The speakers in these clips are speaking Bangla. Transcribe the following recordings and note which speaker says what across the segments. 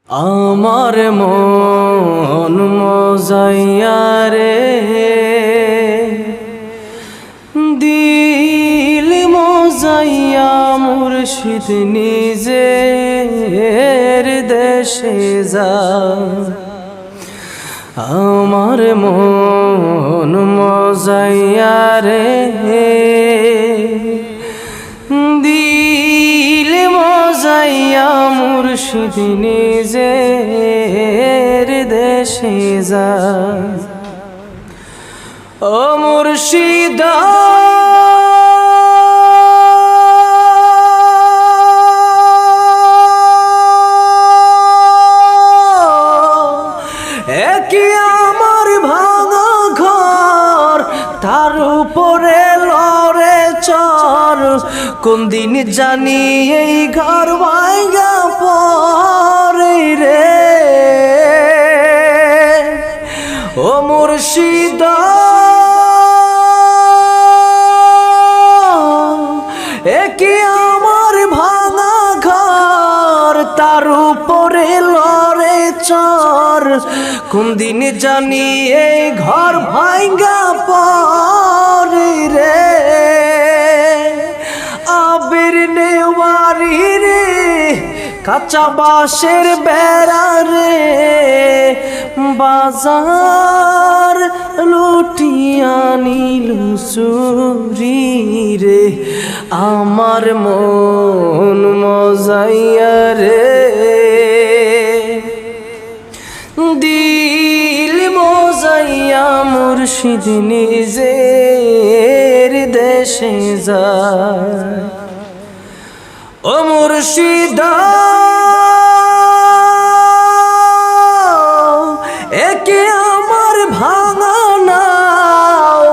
Speaker 1: আমার মন মজাইয়া রে, দিল মজাইয়া মুর্শিদ নিজের দেশে যা। আমার মন মজাইয়া রে, দিল মজাইয়া মুর্শিদ নিজের দেশে যা। ও মুর্শিদা একই আমার ভাঙা ঘর, তার উপরে লড়ে চর। কোন দিন জানি এই ঘর ভাঙা পরে রে। ও মুর্শিদা একই আমার ভাঙা ঘর, তার উপরে লড়ে চর। কোন দিন জানি এই ঘর ভাঙ্গা পরে রে। আবির নেওয়ারি রে, কাঁচা বাঁশের বেড়া রে, বাজার লুটিয়া নিল চুরি রে। আমার মন মজাইয়া রে, দিল মজাইয়া মুর্শিদ নিজের দেশে যায়। ও মুর্শিদা একে আমার ভাঙা নাও,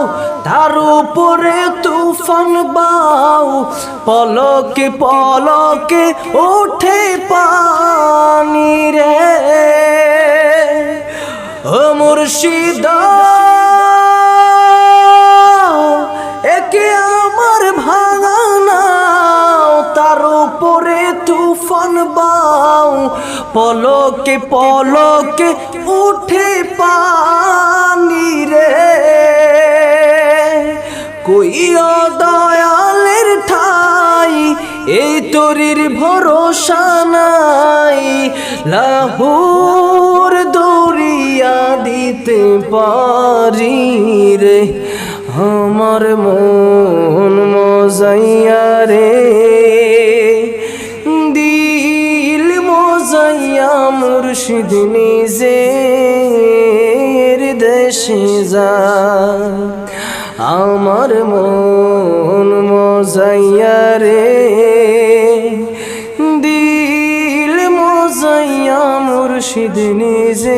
Speaker 1: তার উপরে তুফান বাও। পলকে পলকে ওঠে পানি রে। ও মুর্শিদা একে আমার ভাঙা নাও, তার উপরে তুফান বাও। পলকে পলকে উঠে পানি রে। কইয়া দয়ালের ঠাই, এই তরির ভরসা নাই। লাহুর দরিয়া দিতে পারি রে। আমার মন মজাইয়া রে, দিল মজাইয়া মুর্শিদ নিজের দেশে যা। আমার মন মজাইয়া রে, দিল মজাইয়া মুর্শিদ নিজের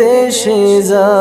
Speaker 1: দেশে যা।